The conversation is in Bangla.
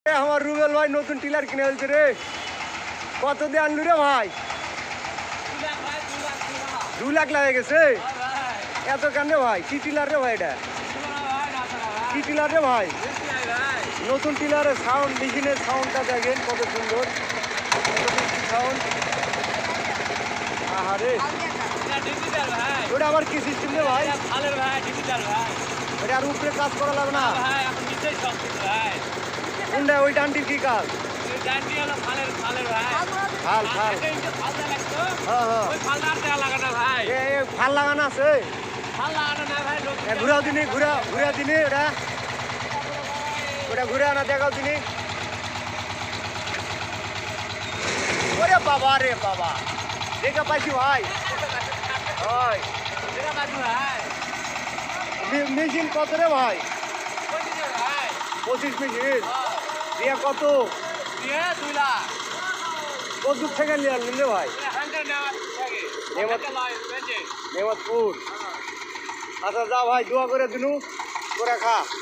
আমার রুবেল ভাই নতুন টিলার কিনে ফেলছে রে। কত দিয়ে আনলু রে ভাই? 2 লাখ লাগে গেছে। এত কেন রে ভাই? কি টিলার রে ভাই? এটা কি টিলার রে ভাই? নতুন টিলারের সাউন্ড, মেশিনের সাউন্ডটা দেখেন কত সুন্দর সাউন্ড। আহারে ওটা আবার কি সিস্টেম রে ভাই? ওটা আর উপরে কাজ করা লাগবে না? কোনটা ওই ডান্ডির কি কাজ? ফাল ফাল ফাল লাগানো আছে। ঘুরাও দিনে ঘুরা দিনে ওটা ঘুরে আনা দেখাও দিনে। ওরে বাবা রে বাবা, দেখা পাইছি ভাই। মেশিন কত রে ভাই? 25 মেশিন দিয়ে কত? 2 লাখ। কত দূর থেকে নিয়ে আনলেন রে ভাই? নেমাতপুর। আচ্ছা যা ভাই, দোয়া করে দিনু করে খা।